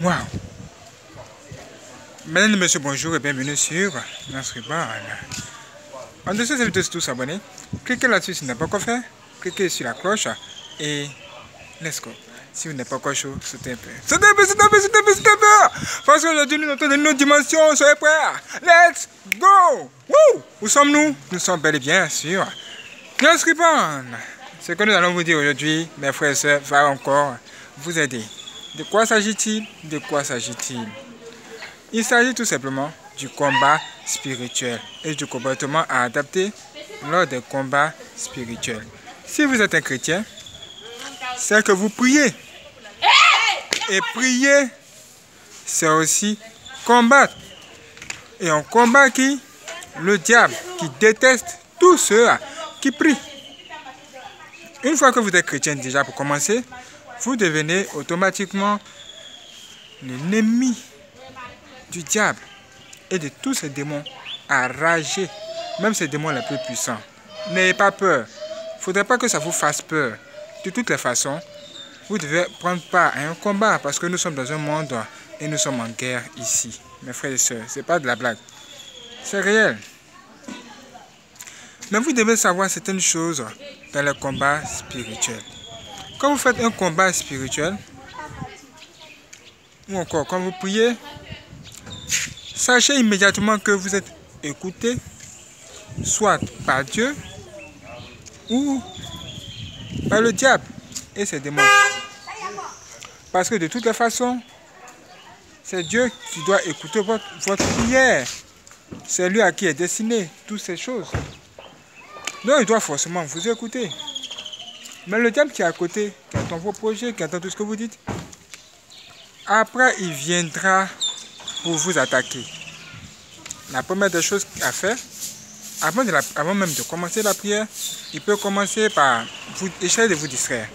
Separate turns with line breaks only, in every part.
Waouh! Mesdames et messieurs, bonjour et bienvenue sur Nasriban. En dessous de cette vidéo, tous s'abonner. Cliquez là-dessus si vous n'avez pas encore fait. Cliquez sur la cloche et let's go. Si vous n'êtes pas encore chaud, sautez un peu. Sautez un peu, sautez un peu, sautez un peu, sautez un peu. Parce qu'aujourd'hui, nous entrons dans une autre dimension. Soyez prêts. Let's go! Woo! Où sommes-nous? Nous sommes bel et bien sur Nasriban. Ce que nous allons vous dire aujourd'hui, mes frères et sœurs, va encore vous aider. De quoi s'agit-il? De quoi s'agit-il? Il s'agit tout simplement du combat spirituel et du comportement à adapter lors des combats spirituels. Si vous êtes un chrétien, c'est que vous priez. Et prier, c'est aussi combattre. Et on combat qui? Le diable, qui déteste tous ceux qui prient. Une fois que vous êtes chrétien déjà pour commencer, vous devenez automatiquement l'ennemi du diable et de tous ces démons enragés, même ces démons les plus puissants. N'ayez pas peur. Il ne faudrait pas que ça vous fasse peur. De toutes les façons, vous devez prendre part à un combat parce que nous sommes dans un monde et nous sommes en guerre ici. Mes frères et sœurs, ce n'est pas de la blague. C'est réel. Mais vous devez savoir certaines choses dans le combat spirituel. Quand vous faites un combat spirituel, ou encore quand vous priez, sachez immédiatement que vous êtes écouté, soit par Dieu ou par le diable et ses démons. Parce que de toutes les façons, c'est Dieu qui doit écouter votre prière. C'est lui à qui est destiné toutes ces choses. Donc il doit forcément vous écouter. Mais le diable qui est à côté, qui attend vos projets, qui attend tout ce que vous dites, après il viendra pour vous attaquer. La première des choses à faire, avant même de commencer la prière, il peut commencer par essayer de vous distraire.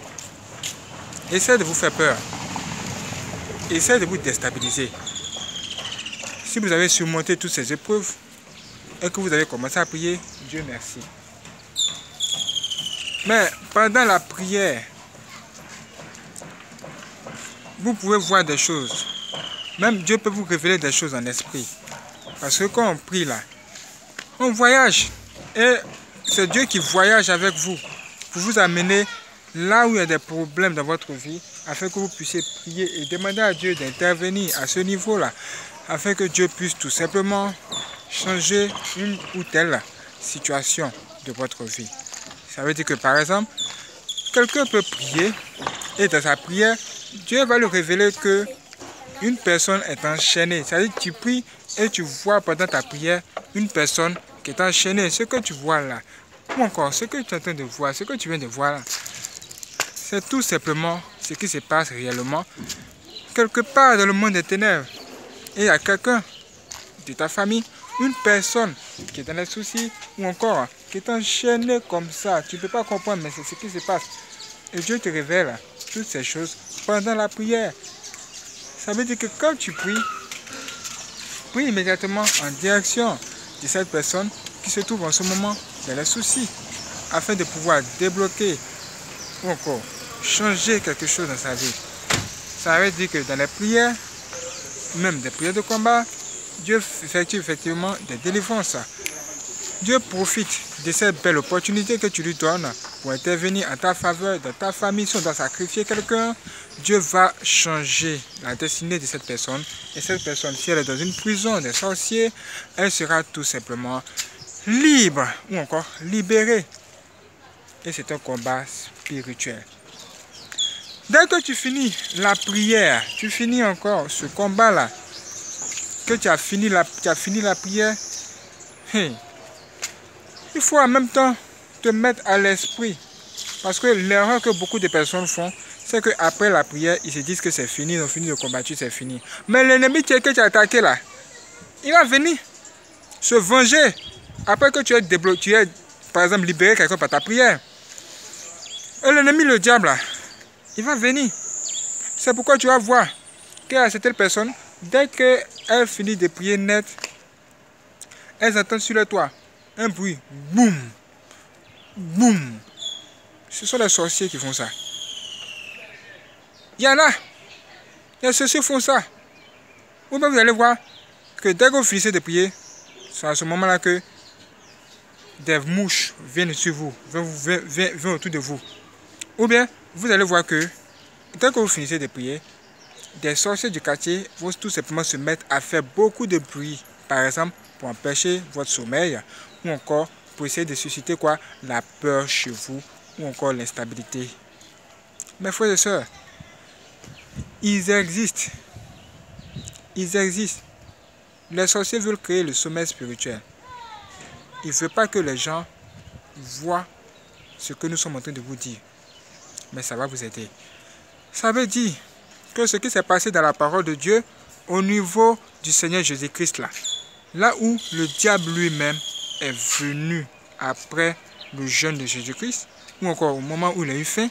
Essayer de vous faire peur. Essayer de vous déstabiliser. Si vous avez surmonté toutes ces épreuves et que vous avez commencé à prier, Dieu merci. Mais pendant la prière, vous pouvez voir des choses. Même Dieu peut vous révéler des choses en esprit. Parce que quand on prie là, on voyage. Et c'est Dieu qui voyage avec vous. Pour vous amener là où il y a des problèmes dans votre vie. Afin que vous puissiez prier et demander à Dieu d'intervenir à ce niveau-là. Afin que Dieu puisse tout simplement changer une ou telle situation de votre vie. Ça veut dire que par exemple, quelqu'un peut prier et dans sa prière, Dieu va lui révéler que une personne est enchaînée. C'est-à-dire que tu pries et tu vois pendant ta prière une personne qui est enchaînée. Ce que tu vois là, ou encore ce que tu es en train de voir, ce que tu viens de voir là, c'est tout simplement ce qui se passe réellement quelque part dans le monde des ténèbres. Et il y a quelqu'un de ta famille, une personne qui est dans les soucis ou encore qui est enchaînée comme ça. Tu ne peux pas comprendre, mais c'est ce qui se passe. Et Dieu te révèle toutes ces choses pendant la prière. Ça veut dire que quand tu pries, prie immédiatement en direction de cette personne qui se trouve en ce moment dans les soucis, afin de pouvoir débloquer ou encore changer quelque chose dans sa vie. Ça veut dire que dans les prières, même des prières de combat, Dieu effectue effectivement des délivrances. Dieu profite de cette belle opportunité que tu lui donnes pour intervenir en ta faveur, dans ta famille. Si on doit sacrifier quelqu'un, Dieu va changer la destinée de cette personne. Et cette personne, si elle est dans une prison des sorciers, elle sera tout simplement libre ou encore libérée. Et c'est un combat spirituel. Dès que tu finis la prière, tu finis encore ce combat-là, que tu as fini la prière, il faut en même temps te mettre à l'esprit. Parce que l'erreur que beaucoup de personnes font, c'est qu'après la prière, ils se disent que c'est fini, ils ont fini de combattre, c'est fini. Mais l'ennemi que tu as attaqué là, il va venir se venger. Après que tu aies par exemple, libéré quelqu'un par ta prière. Et l'ennemi, le diable là, il va venir. C'est pourquoi tu vas voir qu'il y a certaines personnes, dès qu'elles finissent de prier net, elles entendent sur le toit un bruit, boum, boum. Ce sont les sorciers qui font ça. Il y en a, les sorciers font ça. Ou bien vous allez voir que dès que vous finissez de prier, c'est à ce moment-là que des mouches viennent sur vous, viennent autour de vous. Ou bien vous allez voir que dès que vous finissez de prier, des sorciers du quartier vont tout simplement se mettre à faire beaucoup de bruit. Par exemple, pour empêcher votre sommeil, ou encore pour essayer de susciter quoi? La peur chez vous, ou encore l'instabilité. Mes frères et sœurs, ils existent. Ils existent. Les sorciers veulent créer le sommeil spirituel. Ils ne veulent pas que les gens voient ce que nous sommes en train de vous dire. Mais ça va vous aider. Ça veut dire que ce qui s'est passé dans la parole de Dieu au niveau du Seigneur Jésus-Christ là où le diable lui-même est venu après le jeûne de Jésus-Christ, ou encore au moment où il a eu faim,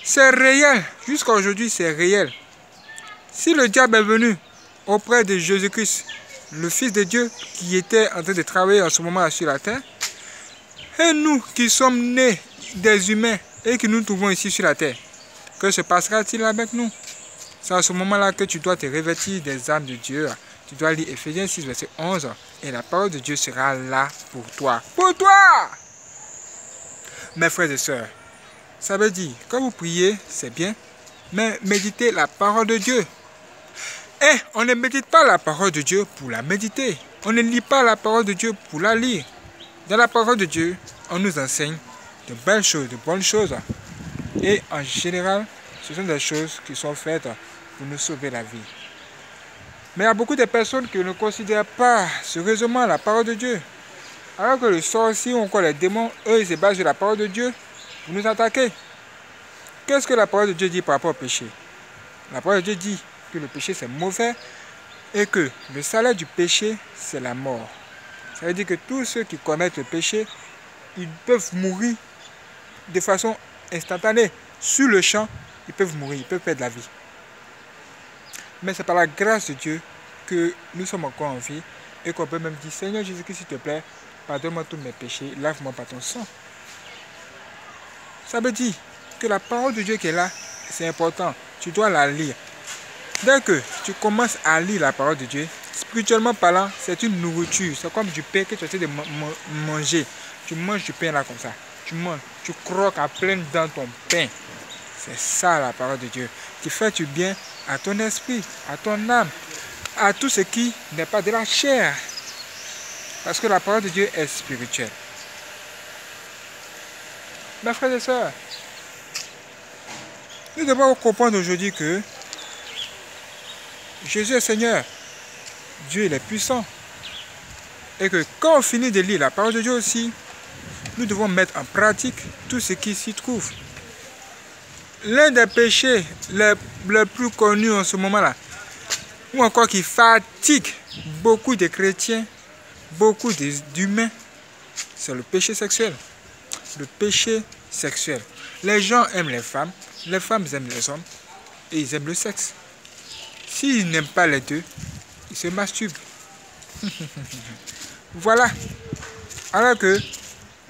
c'est réel. Jusqu'à aujourd'hui, c'est réel. Si le diable est venu auprès de Jésus-Christ, le Fils de Dieu qui était en train de travailler en ce moment sur la terre, et nous qui sommes nés des humains et qui nous trouvons ici sur la terre, que se passera-t-il avec nous? C'est à ce moment-là que tu dois te revêtir des armes de Dieu. Tu dois lire Ephésiens 6, verset 11. Et la parole de Dieu sera là pour toi. Pour toi! Mes frères et sœurs, ça veut dire, quand vous priez, c'est bien, mais méditez la parole de Dieu. Et on ne médite pas la parole de Dieu pour la méditer. On ne lit pas la parole de Dieu pour la lire. Dans la parole de Dieu, on nous enseigne de belles choses, de bonnes choses. Et en général, ce sont des choses qui sont faites pour nous sauver la vie. Mais il y a beaucoup de personnes qui ne considèrent pas sérieusement la parole de Dieu. Alors que les sorciers ou encore les démons, eux, ils se basent sur la parole de Dieu pour nous attaquer. Qu'est-ce que la parole de Dieu dit par rapport au péché? La parole de Dieu dit que le péché c'est mauvais et que le salaire du péché c'est la mort. Ça veut dire que tous ceux qui commettent le péché, ils peuvent mourir de façon instantanée. Sur le champ, ils peuvent mourir, ils peuvent perdre la vie. Mais c'est par la grâce de Dieu que nous sommes encore en vie et qu'on peut même dire, Seigneur Jésus-Christ, s'il te plaît, pardonne-moi tous mes péchés, lave-moi par ton sang. Ça veut dire que la parole de Dieu qui est là, c'est important. Tu dois la lire. Dès que tu commences à lire la parole de Dieu, spirituellement parlant, c'est une nourriture. C'est comme du pain que tu essaies de manger. Tu manges du pain là comme ça. Tu manges, tu croques à pleines dents ton pain. C'est ça la parole de Dieu. Qui fait du bien à ton esprit, à ton âme, à tout ce qui n'est pas de la chair. Parce que la parole de Dieu est spirituelle. Mes frères et sœurs, nous devons comprendre aujourd'hui que Jésus est Seigneur. Dieu il est puissant. Et que quand on finit de lire la parole de Dieu aussi, nous devons mettre en pratique tout ce qui s'y trouve. L'un des péchés les plus connus en ce moment-là, ou encore qui fatigue beaucoup de chrétiens, beaucoup d'humains, c'est le péché sexuel. Le péché sexuel. Les gens aiment les femmes aiment les hommes, et ils aiment le sexe. S'ils n'aiment pas les deux, ils se masturbent. Voilà. Alors que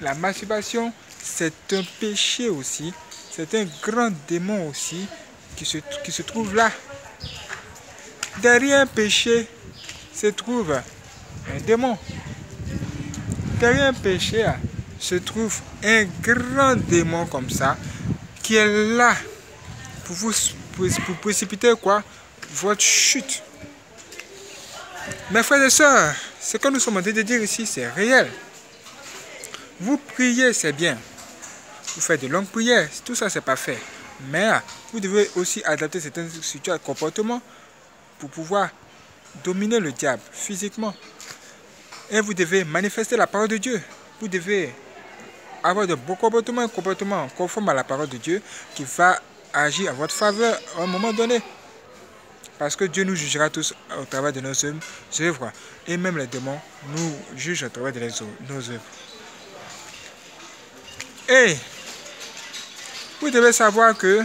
la masturbation, c'est un péché aussi. C'est un grand démon aussi qui se trouve là. Derrière un péché se trouve un démon. Derrière un péché se trouve un grand démon comme ça qui est là pour pour précipiter quoi? Votre chute. Mes frères et sœurs, ce que nous sommes en train de dire ici, c'est réel. Vous priez, c'est bien. Vous faites de longues prières, tout ça, c'est parfait. Mais vous devez aussi adapter certains comportements pour pouvoir dominer le diable physiquement. Et vous devez manifester la parole de Dieu. Vous devez avoir de bons comportements, un comportement conforme à la parole de Dieu qui va agir à votre faveur à un moment donné. Parce que Dieu nous jugera tous au travers de nos œuvres. Et même les démons nous jugent au travers de nos œuvres. Et vous devez savoir que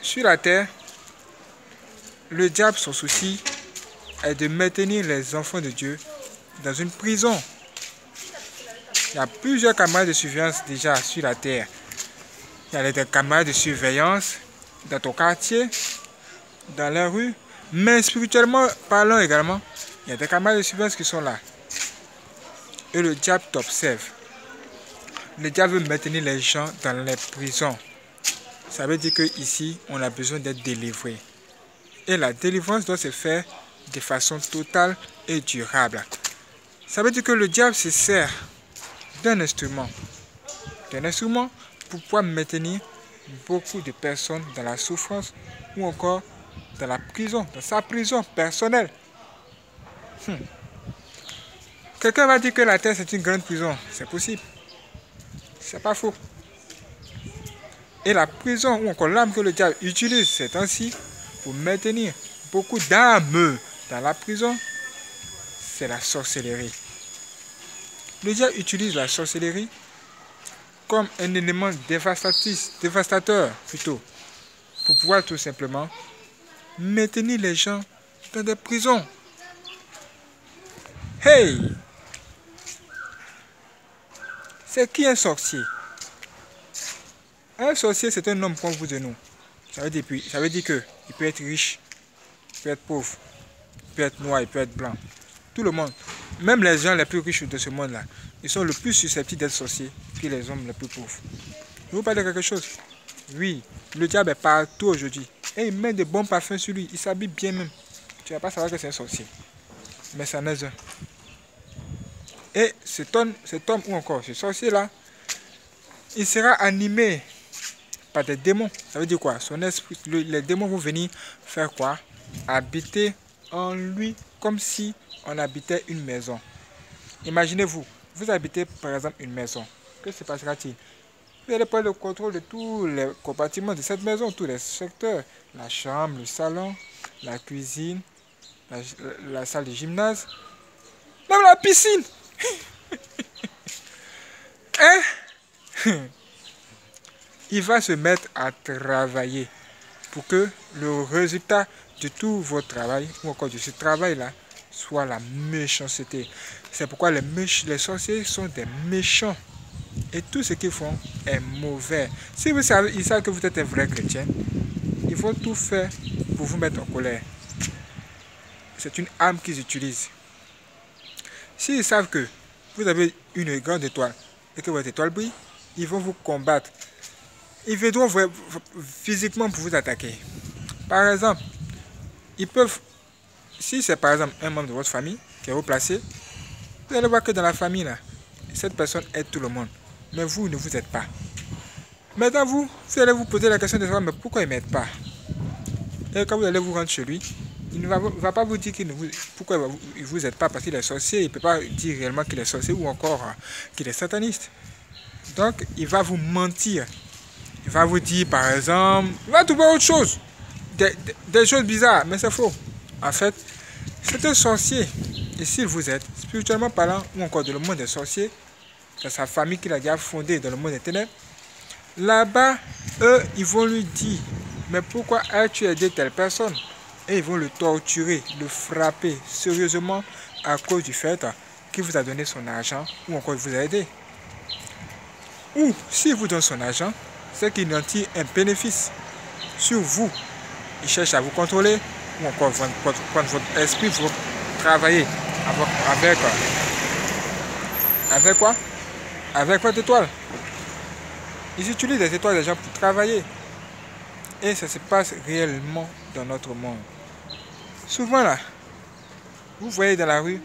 sur la terre, le diable, son souci est de maintenir les enfants de Dieu dans une prison. Il y a plusieurs caméras de surveillance déjà sur la terre. Il y a des caméras de surveillance dans ton quartier. dans la rue, mais spirituellement parlant également, il y a des camarades de surveillance qui sont là. Et le diable t'observe. Le diable veut maintenir les gens dans les prisons. Ça veut dire qu'ici, on a besoin d'être délivré. Et la délivrance doit se faire de façon totale et durable. Ça veut dire que le diable se sert d'un instrument pour pouvoir maintenir beaucoup de personnes dans la souffrance ou encore dans la prison, dans sa prison personnelle. Quelqu'un va dire que la terre c'est une grande prison. C'est possible. C'est pas faux. Et la prison ou encore l'arme que le diable utilise ces temps-ci pour maintenir beaucoup d'âmes dans la prison, c'est la sorcellerie. Le diable utilise la sorcellerie comme un élément dévastateur plutôt, pour pouvoir tout simplement maintenir les gens dans des prisons. Hey! C'est qui un sorcier? Un sorcier, c'est un homme comme vous et nous. Ça veut dire qu'il peut être riche, il peut être pauvre, il peut être noir, il peut être blanc. Tout le monde. Même les gens les plus riches de ce monde-là, ils sont le plus susceptibles d'être sorciers que les hommes les plus pauvres. Je vous parle de quelque chose. Oui, le diable est partout aujourd'hui. Et il met de bons parfums sur lui. Il s'habille bien même. Tu ne vas pas savoir que c'est un sorcier. Mais ça n'est un. Et cet homme ou encore ce sorcier-là, il sera animé par des démons. Ça veut dire quoi? Son esprit, les démons vont venir faire quoi? Habiter en lui comme si on habitait une maison. Imaginez-vous, vous habitez par exemple une maison. Que se passera-t-il? Vous allez prendre le contrôle de tous les compartiments de cette maison, tous les secteurs. La chambre, le salon, la cuisine, la salle de gymnase, même la piscine. Hein? Il va se mettre à travailler pour que le résultat de tout votre travail, ou encore de ce travail-là, soit la méchanceté. C'est pourquoi les sorciers sont des méchants. Et tout ce qu'ils font est mauvais. Si ils savent que vous êtes un vrai chrétien, ils vont tout faire pour vous mettre en colère. C'est une arme qu'ils utilisent. S'ils savent que vous avez une grande étoile et que votre étoile brille, ils vont vous combattre. Ils viendront physiquement pour vous attaquer. Par exemple, ils peuvent, si c'est par exemple un membre de votre famille qui est haut placé, vous allez voir que dans la famille, là, cette personne aide tout le monde. Mais vous ne vous aidez pas. Maintenant, vous allez vous poser la question de savoir, mais pourquoi il ne m'aide pas? Et quand vous allez vous rendre chez lui, il ne va pas vous dire pourquoi il ne vous aide pas, parce qu'il est sorcier. Il ne peut pas dire réellement qu'il est sorcier ou encore qu'il est sataniste. Donc, il va vous mentir. Il va vous dire, par exemple, il va trouver autre chose. Des choses bizarres, mais c'est faux. En fait, c'est un sorcier. Et s'il vous aide, spirituellement parlant, ou encore dans le monde des sorciers, dans sa famille qu'il a déjà fondée dans le monde des ténèbres, là-bas, eux, ils vont lui dire, mais pourquoi as-tu aidé telle personne? Et ils vont le torturer, le frapper sérieusement à cause du fait qu'il vous a donné son argent ou encore il vous a aidé. Ou s'il vous donne son argent, c'est qu'il en tire un bénéfice sur vous. Il cherche à vous contrôler ou encore prendre votre esprit pour travailler avec quoi? Avec votre étoile. Ils utilisent les étoiles des gens pour travailler. Et ça se passe réellement dans notre monde. Souvent là, vous voyez dans la rue,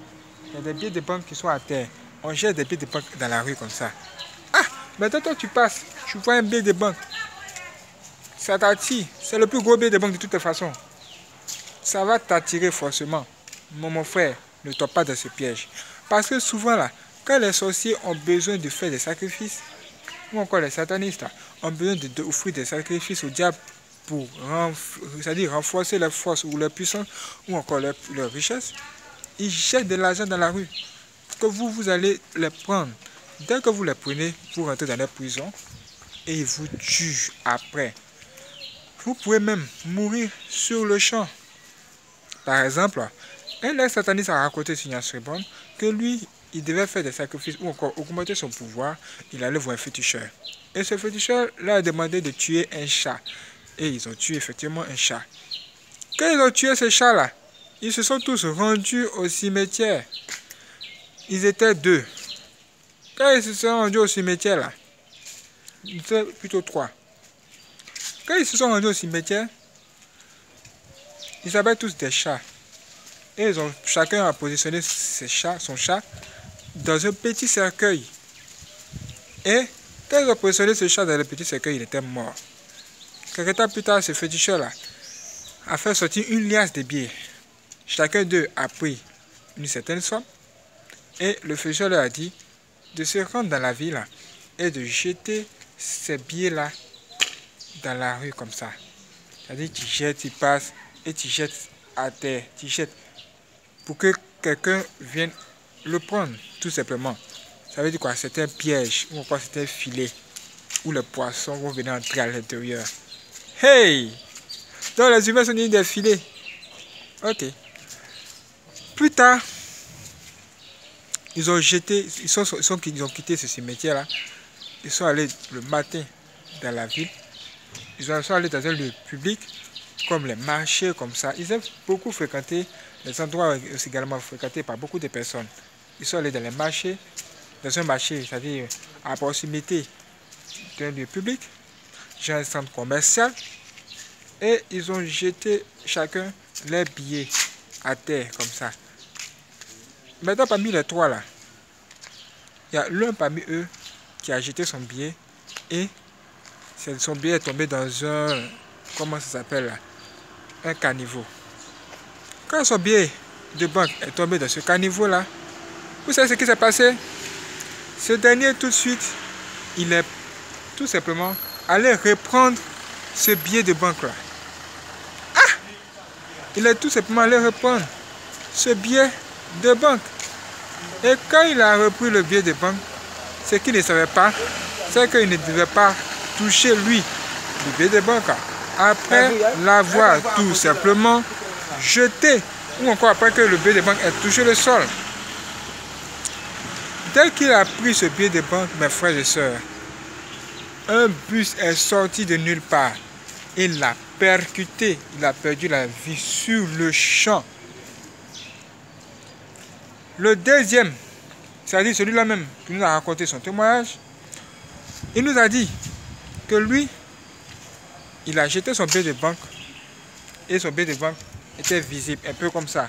il y a des billets de banque qui sont à terre. On jette des billets de banque dans la rue comme ça. Ah, maintenant toi tu passes, tu vois un billet de banque. Ça t'attire. C'est le plus gros billet de banque de toutes les façons. Ça va t'attirer forcément. Mon frère, ne tombe pas dans ce piège. Parce que souvent là, quand les sorciers ont besoin de faire des sacrifices, ou encore les satanistes ont besoin d'offrir des sacrifices au diable pour renforcer leur force ou leur puissance, ou encore leur richesse, ils jettent de l'argent dans la rue. Que vous allez les prendre. Dès que vous les prenez, vous rentrez dans la prison et ils vous tuent après. Vous pouvez même mourir sur le champ. Par exemple, un ex-sataniste a raconté sur Yasribon que lui, il devait faire des sacrifices ou encore augmenter son pouvoir. Il allait voir un féticheur. Et ce féticheur leur a demandé de tuer un chat. Et ils ont tué effectivement un chat. Quand ils ont tué ces chats-là, ils se sont tous rendus au cimetière. Ils étaient 2. Quand ils se sont rendus au cimetière, là, ils étaient plutôt 3. Quand ils se sont rendus au cimetière, ils avaient tous des chats. Et chacun a positionné son chat dans un petit cercueil. Et quand ils ont positionné ce chat dans le petit cercueil, il était mort. Quelque temps plus tard, ce féticheur-là a fait sortir une liasse de billets. Chacun d'eux a pris une certaine somme. Et le féticheur leur a dit de se rendre dans la ville et de jeter ces billets-là dans la rue comme ça. C'est-à-dire tu jettes, tu passes et tu jettes à terre. Tu jettes pour que quelqu'un vienne le prendre, tout simplement. Ça veut dire quoi? C'est un piège ou encore c'est un filet où les poissons vont venir entrer à l'intérieur. Hey! Donc les humains sont des filets. Ok. Plus tard, ils ont quitté ce cimetière-là. Ils sont allés le matin dans la ville. Ils sont allés dans un lieu public, comme les marchés, comme ça. Ils aiment beaucoup fréquenter les endroits également fréquentés par beaucoup de personnes. Ils sont allés dans les marchés, dans un marché, c'est-à-dire à proximité d'un lieu public, j'ai un centre commercial, et ils ont jeté chacun les billets à terre, comme ça. Maintenant, parmi les 3 là, il y a l'un parmi eux qui a jeté son billet et son billet est tombé dans un, comment ça s'appelle là, un caniveau. Quand son billet de banque est tombé dans ce caniveau là, vous savez ce qui s'est passé? Ce dernier tout de suite, il est tout simplement allé reprendre ce billet de banque là. Ah! Il est tout simplement allé reprendre ce billet de banque. Et quand il a repris le billet de banque, ce qu'il ne savait pas, c'est qu'il ne devait pas toucher lui le billet de banque après l'avoir tout simplement jeté, ou encore après que le billet de banque ait touché le sol. Dès qu'il a pris ce billet de banque, mes frères et sœurs, un bus est sorti de nulle part et l'a percuté. Il a perdu la vie sur le champ. Le deuxième, c'est-à-dire celui-là même qui nous a raconté son témoignage, il nous a dit que lui, il a jeté son billet de banque et son billet de banque était visible, un peu comme ça.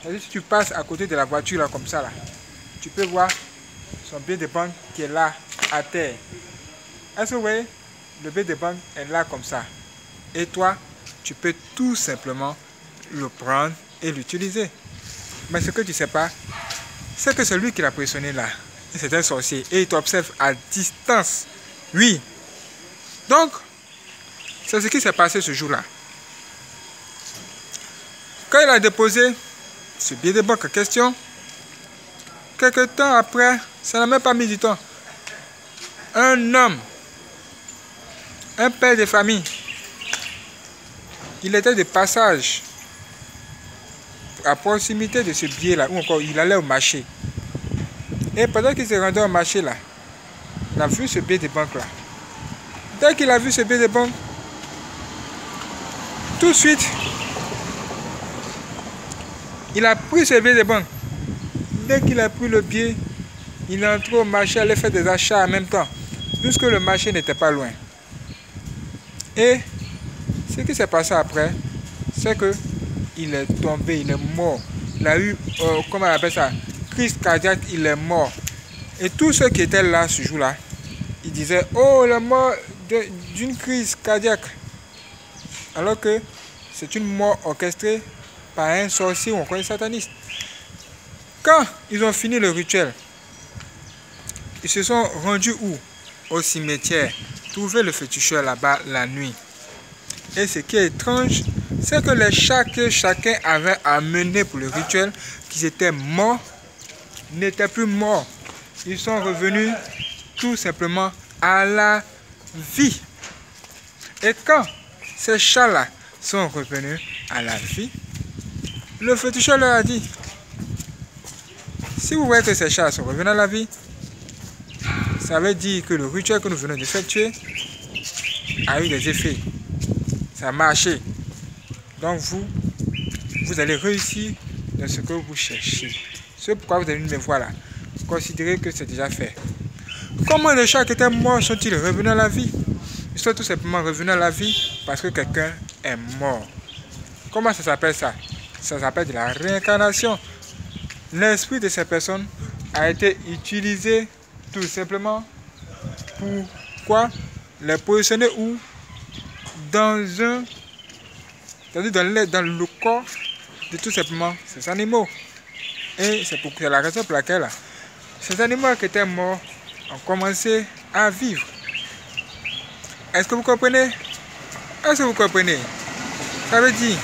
C'est-à-dire si tu passes à côté de la voiture là, comme ça, là, tu peux voir son billet de banque qui est là, à terre. Est-ce que vous voyez? Le billet de banque est là comme ça. Et toi, tu peux tout simplement le prendre et l'utiliser. Mais ce que tu ne sais pas, c'est que c'est lui qui l'a pressionné là. C'est un sorcier. Et il t'observe à distance. Oui. Donc, c'est ce qui s'est passé ce jour-là. Quand il a déposé ce billet de banque en question, quelques temps après, ça n'a même pas mis du temps, un homme, un père de famille, il était de passage à proximité de ce billet-là, ou encore il allait au marché. Et pendant qu'il se rendait au marché là, il a vu ce billet de banque là. Dès qu'il a vu ce billet de banque, tout de suite, il a pris ce billet de banque. Dès qu'il a pris le billet, il est entré au marché, allait faire des achats en même temps, puisque le marché n'était pas loin. Et ce qui s'est passé après, c'est que il est tombé, il est mort. Il a eu, comment on appelle ça, crise cardiaque, il est mort. Et tous ceux qui étaient là ce jour-là, ils disaient, oh, il est mort d'une crise cardiaque. Alors que c'est une mort orchestrée par un sorcier ou encore un sataniste. Quand ils ont fini le rituel, ils se sont rendus où? Au cimetière, trouver le féticheur là-bas la nuit. Et ce qui est étrange, c'est que les chats que chacun avait amenés pour le rituel, qui étaient morts, n'étaient plus morts. Ils sont revenus tout simplement à la vie. Et quand ces chats-là sont revenus à la vie, le féticheur leur a dit, si vous voyez que ces chats sont revenus à la vie, ça veut dire que le rituel que nous venons de effectuer a eu des effets. Ça a marché. Donc vous allez réussir dans ce que vous cherchez. C'est pourquoi vous allez me voir là. Considérez que c'est déjà fait. Comment les chats qui étaient morts sont-ils revenus à la vie? Ils sont tout simplement revenus à la vie parce que quelqu'un est mort. Comment ça s'appelle ça? Ça s'appelle de la réincarnation. L'esprit de ces personnes a été utilisé tout simplement pour quoi? Les positionner où? Dans le corps de tout simplement ces animaux. Et c'est la raison pour laquelle ces animaux qui étaient morts ont commencé à vivre. Est-ce que vous comprenez? Est-ce que vous comprenez? Ça veut dire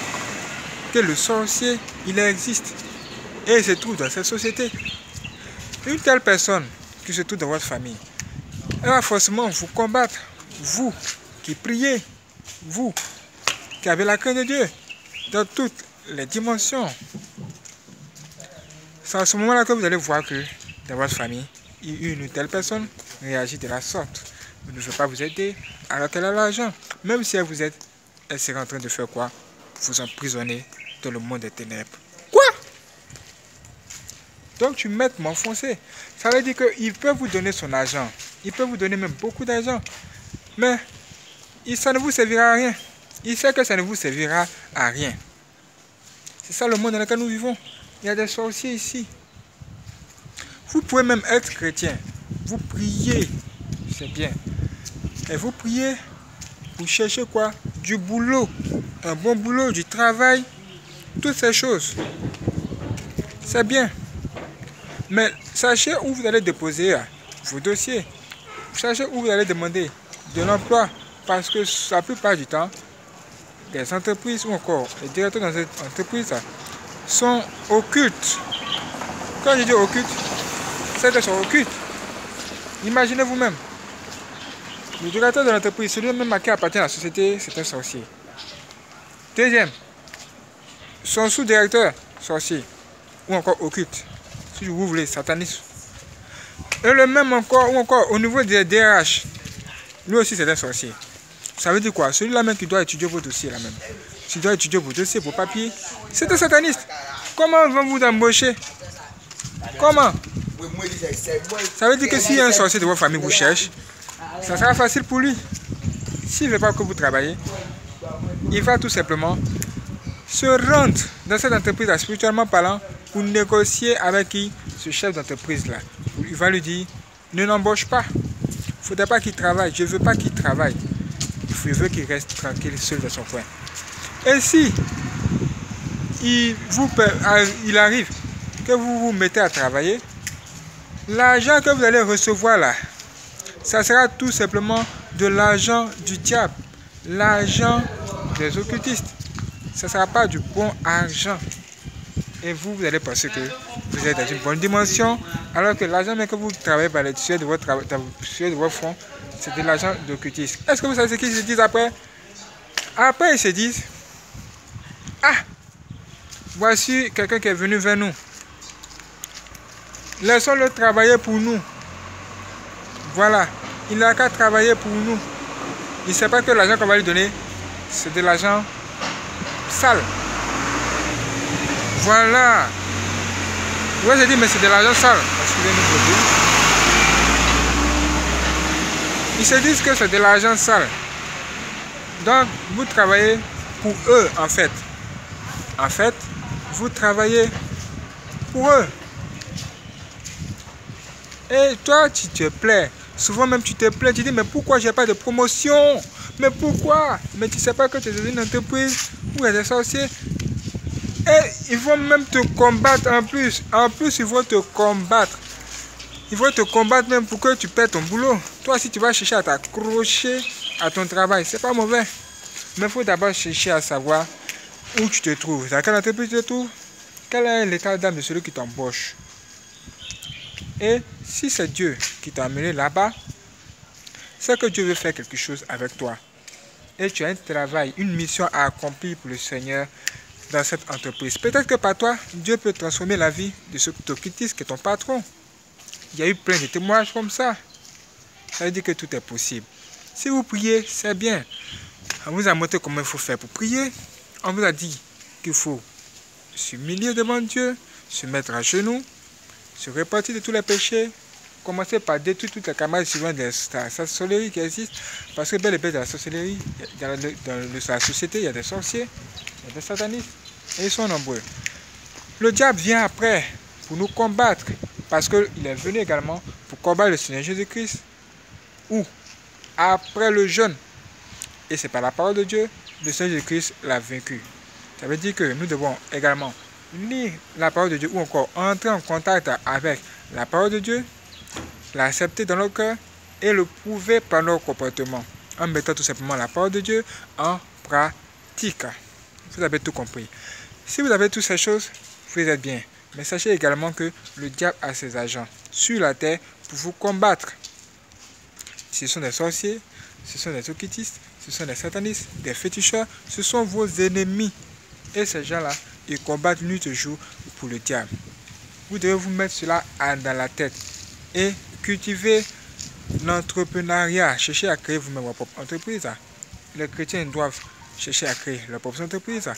que le sorcier, il existe. Et il se trouve dans cette société. Une telle personne qui se trouve dans votre famille, elle va forcément vous combattre. Vous qui priez, vous qui avez la crainte de Dieu, dans toutes les dimensions. C'est à ce moment-là que vous allez voir que dans votre famille, une telle personne réagit de la sorte. Elle ne veut pas vous aider alors qu'elle a l'argent. Même si elle vous aide, elle sera en train de faire quoi? Vous emprisonner dans le monde des ténèbres. Quoi? Donc tu m'aides m'enfoncer. Ça veut dire qu'il peut vous donner son argent. Il peut vous donner même beaucoup d'argent. Mais ça ne vous servira à rien. Il sait que ça ne vous servira à rien. C'est ça le monde dans lequel nous vivons. Il y a des sorciers ici. Vous pouvez même être chrétien. Vous priez. C'est bien. Et vous priez. Vous cherchez quoi? Du boulot. Un bon boulot, du travail. Toutes ces choses. C'est bien. Mais sachez où vous allez déposer vos dossiers. Sachez où vous allez demander de l'emploi. Parce que la plupart du temps, les entreprises ou encore les directeurs dans cette entreprise sont occultes. Quand je dis occultes, c'est qu'elles sont occultes. Imaginez vous-même. Le directeur de l'entreprise, celui-même à qui appartient la société, c'est un sorcier. Deuxième, son sous-directeur, sorcier. Ou encore occulte. Si vous voulez, sataniste. Et le même encore, ou encore au niveau des DRH, lui aussi c'est un sorcier. Ça veut dire quoi? Celui-là même qui doit étudier vos dossiers là même. Qui doit étudier vos dossiers, vos papiers, c'est un sataniste. Comment vont vous embaucher? Comment? Ça veut dire que si un sorcier de votre famille vous cherche, ça sera facile pour lui. S'il ne veut pas que vous travaillez, il va tout simplement se rendre dans cette entreprise spirituellement parlant pour négocier avec qui? Ce chef d'entreprise là. Il va lui dire, ne l'embauche pas. Il ne faudrait pas qu'il travaille. Je ne veux pas qu'il travaille. Je veux qu'il reste tranquille seul dans son coin. Et si il arrive que vous vous mettez à travailler, l'argent que vous allez recevoir là, ça sera tout simplement de l'argent du diable, l'argent des occultistes. Ça ne sera pas du bon argent. Et vous allez penser que vous êtes dans une bonne dimension, alors que l'argent que vous travaillez par les tuyaux de votre front, c'est de l'argent d'occultisme. Est-ce que vous savez ce qu'ils se disent après? Après, ils se disent, ah, voici quelqu'un qui est venu vers nous. Laissons-le travailler pour nous. Voilà, il n'a qu'à travailler pour nous. Il ne sait pas que l'argent qu'on va lui donner, c'est de l'argent sale. Voilà. Moi j'ai dit, mais c'est de l'argent sale. Ils se disent que c'est de l'argent sale. Donc, vous travaillez pour eux, en fait. En fait, vous travaillez pour eux. Et toi, tu te plais. Souvent même, tu te plais. Tu dis, mais pourquoi j'ai pas de promotion? Mais pourquoi? Mais tu ne sais pas que tu es dans une entreprise où il y a des sorciers. Et ils vont même te combattre en plus. En plus, ils vont te combattre. Ils vont te combattre même pour que tu perdes ton boulot. Toi, si tu vas chercher à t'accrocher à ton travail, c'est pas mauvais. Mais il faut d'abord chercher à savoir où tu te trouves. Dans quelle entreprise tu te trouves? Quel est l'état d'âme de celui qui t'embauche? Et si c'est Dieu qui t'a amené là-bas, c'est que Dieu veut faire quelque chose avec toi. Et tu as un travail, une mission à accomplir pour le Seigneur dans cette entreprise. Peut-être que par toi, Dieu peut transformer la vie de ce occultiste qui est ton patron. Il y a eu plein de témoignages comme ça. Ça veut dire que tout est possible. Si vous priez, c'est bien. On vous a montré comment il faut faire pour prier. On vous a dit qu'il faut s'humilier devant Dieu, se mettre à genoux, se repentir de tous les péchés, commencer par détruire toutes les camarades suivantes de la sorcellerie qui existe, parce que bel et bien dans la sorcellerie, dans la société, il y a des sorciers, il y a des satanistes, et ils sont nombreux. Le diable vient après pour nous combattre, parce qu'il est venu également pour combattre le Seigneur Jésus-Christ, ou après le jeûne, et c'est par la parole de Dieu, le Seigneur Jésus-Christ l'a vaincu. Ça veut dire que nous devons également lire la parole de Dieu ou encore entrer en contact avec la parole de Dieu, l'accepter dans nos cœurs et le prouver par nos comportements en mettant tout simplement la parole de Dieu en pratique. Vous avez tout compris. Si vous avez toutes ces choses, vous êtes bien. Mais sachez également que le diable a ses agents sur la terre pour vous combattre. Ce sont des sorciers, ce sont des occultistes, ce sont des satanistes, des féticheurs, ce sont vos ennemis. Et ces gens-là, ils combattent nuit et jour pour le diable. Vous devez vous mettre cela dans la tête et cultiver l'entrepreneuriat. Cherchez à créer vous-même votre propre entreprise. Les chrétiens doivent chercher à créer leur propre entreprise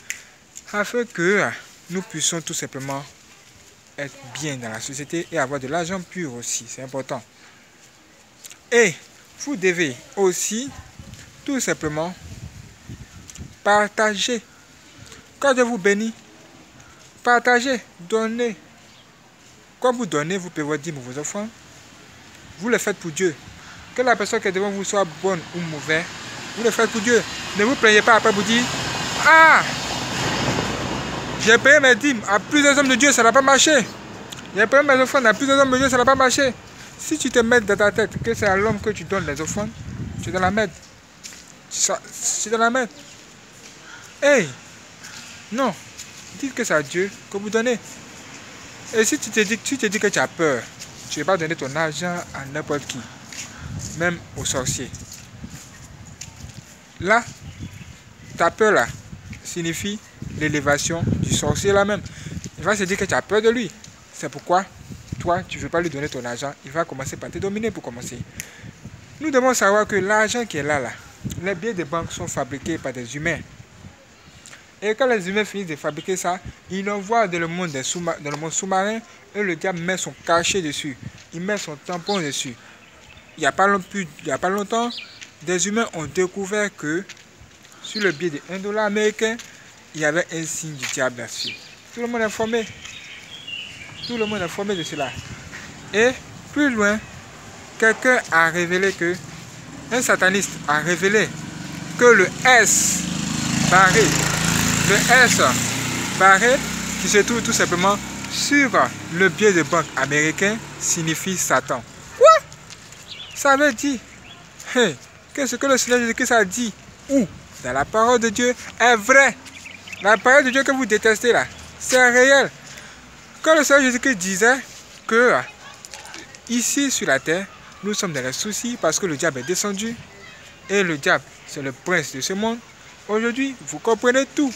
afin que nous puissions tout simplement être bien dans la société et avoir de l'argent pur aussi. C'est important. Et vous devez aussi tout simplement partager. Quand Dieu vous bénit, partagez, donnez. Quand vous donnez, vous pouvez dire vos offrandes. Vous le faites pour Dieu. Que la personne qui est devant vous soit bonne ou mauvaise, vous le faites pour Dieu. Ne vous plaignez pas après vous dire, ah, j'ai payé mes dîmes à plusieurs hommes de Dieu, ça n'a pas marché. J'ai payé mes offrandes à plusieurs hommes de Dieu, ça n'a pas marché. Si tu te mets dans ta tête que c'est à l'homme que tu donnes les offrandes, tu es dans la merde. C'est dans la merde. Hey! Non, dites que c'est à Dieu que vous donnez. Et si tu te dis que tu as peur, tu ne vas pas donner ton argent à n'importe qui, même aux sorciers. Là, ta peur là signifie l'élévation du sorcier là même. Il va se dire que tu as peur de lui. C'est pourquoi toi, tu ne veux pas lui donner ton argent. Il va commencer par te dominer pour commencer. Nous devons savoir que l'argent qui est là, les billets de banque sont fabriqués par des humains. Et quand les humains finissent de fabriquer ça, ils l'envoient dans le monde sous-marin et le diable met son cachet dessus. Il met son tampon dessus. Il n'y a pas longtemps, des humains ont découvert que sur le billet de $1 américain, il y avait un signe du diable là-dessus. Tout le monde est informé. Tout le monde est informé de cela. Et plus loin, quelqu'un a révélé que, un sataniste a révélé que le S barré, qui se trouve tout simplement sur le billet de banque américain, signifie Satan. Quoi? Ça veut dire que ce que le Seigneur Jésus-Christ a dit, ou dans la parole de Dieu, est vrai. La parole de Dieu que vous détestez là, c'est réel. Quand le Seigneur Jésus-Christ disait que ici sur la terre, nous sommes dans les soucis parce que le diable est descendu et le diable c'est le prince de ce monde. Aujourd'hui, vous comprenez tout.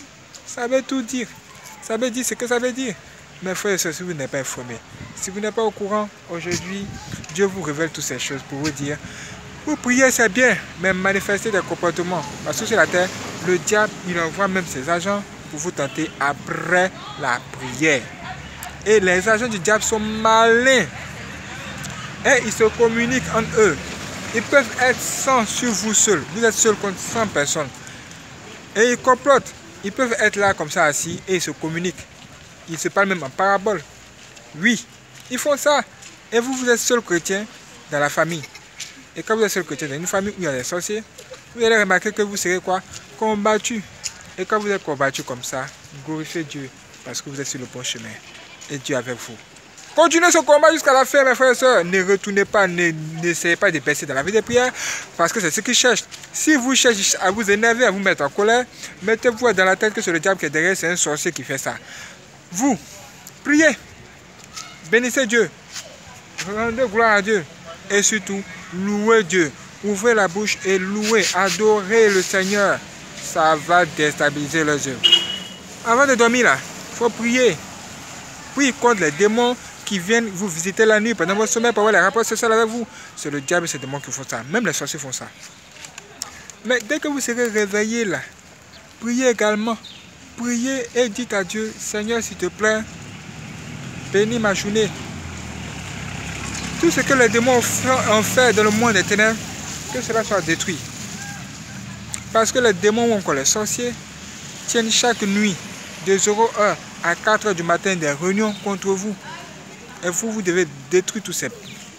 Ça veut tout dire. Ça veut dire ce que ça veut dire. Mes frères et sœurs, si vous n'êtes pas informés, si vous n'êtes pas au courant, aujourd'hui, Dieu vous révèle toutes ces choses pour vous dire, vous priez c'est bien, mais manifestez des comportements. Parce que sur la terre, le diable, il envoie même ses agents pour vous tenter après la prière. Et les agents du diable sont malins. Et ils se communiquent entre eux. Ils peuvent être 100 sur vous seul. Vous êtes seul contre 100 personnes. Et ils complotent. Ils peuvent être là comme ça assis et ils se communiquent. Ils se parlent même en parabole. Oui, ils font ça. Et vous, vous êtes seul chrétien dans la famille. Et quand vous êtes seul chrétien dans une famille où il y a des sorciers, vous allez remarquer que vous serez quoi? Combattu. Et quand vous êtes combattu comme ça, glorifiez Dieu parce que vous êtes sur le bon chemin. Et Dieu avec vous. Continuez ce combat jusqu'à la fin, mes frères et sœurs. Ne retournez pas, n'essayez pas de baisser dans la vie des prières, parce que c'est ce qu'ils cherchent. Si vous cherchez à vous énerver, à vous mettre en colère, mettez-vous dans la tête que c'est le diable qui est derrière, c'est un sorcier qui fait ça. Vous, priez, bénissez Dieu, rendez gloire à Dieu, et surtout, louez Dieu. Ouvrez la bouche et louez, adorez le Seigneur. Ça va déstabiliser leurs œuvres. Avant de dormir là, il faut prier. Priez contre les démons qui viennent vous visiter la nuit pendant votre sommeil pour avoir les rapports sexuels avec vous. C'est le diable et ces démons qui font ça. Même les sorciers font ça. Mais dès que vous serez réveillés là, priez également. priez et dites à Dieu, Seigneur, s'il te plaît, bénis ma journée. Tout ce que les démons ont fait dans le monde des ténèbres, que cela soit détruit. Parce que les démons ou encore les sorciers tiennent chaque nuit de 0h à 4h du matin des réunions contre vous. Et vous devez détruire tous ces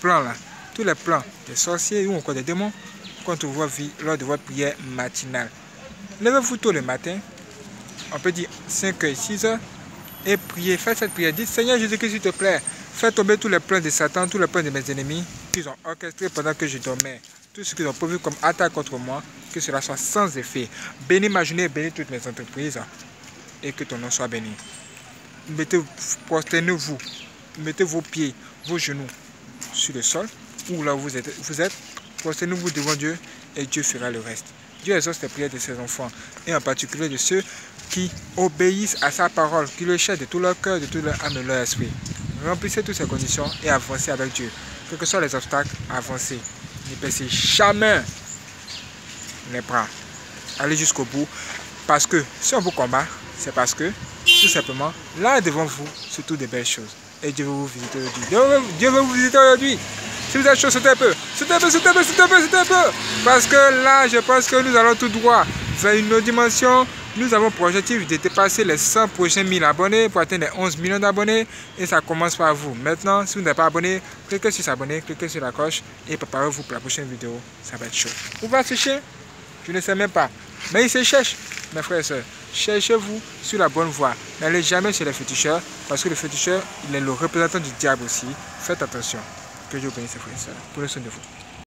plans-là, tous les plans des sorciers ou encore des démons contre votre vie lors de votre prière matinale. Levez-vous tôt le matin, on peut dire 5h et 6h, et priez, faites cette prière. Dites, Seigneur Jésus-Christ, s'il te plaît, fais tomber tous les plans de Satan, tous les plans de mes ennemis qu'ils ont orchestrés pendant que je dormais. Tout ce qu'ils ont prévu comme attaque contre moi, que cela soit sans effet. Bénis ma journée, bénis toutes mes entreprises et que ton nom soit béni. Prosternez-vous, mettez vos pieds, vos genoux sur le sol ou là où vous êtes. Prosternez-vous devant Dieu et Dieu fera le reste. Dieu exauce les prières de ses enfants et en particulier de ceux qui obéissent à sa parole, qui le cherchent de tout leur cœur, de tout leur âme et leur esprit. Remplissez toutes ces conditions et avancez avec Dieu. Quels que soient les obstacles, avancez. Ne baissez jamais les bras. Allez jusqu'au bout. Parce que si on vous combat, c'est parce que, tout simplement, là devant vous, c'est toutes des belles choses. Et Dieu veut vous visiter aujourd'hui. Dieu veut vous visiter aujourd'hui. Si vous êtes chaud, sautez un peu. Sautez un peu, sautez un peu, sautez un peu, sautez un peu. Parce que là, je pense que nous allons tout droit vers une autre dimension. Nous avons pour objectif de dépasser les 100 prochains 1000 abonnés pour atteindre les 11 millions d'abonnés. Et ça commence par vous. Maintenant, si vous n'êtes pas abonné, cliquez sur s'abonner, cliquez sur la cloche et préparez-vous pour la prochaine vidéo. Ça va être chaud. Où va ce chien? Je ne sais même pas. Mais il se cherche, mes frères et sœurs. Cherchez-vous sur la bonne voie. N'allez jamais chez les féticheurs parce que le féticheur, il est le représentant du diable aussi. Faites attention. Que Dieu bénisse, frères et sœurs. Prenez soin de vous.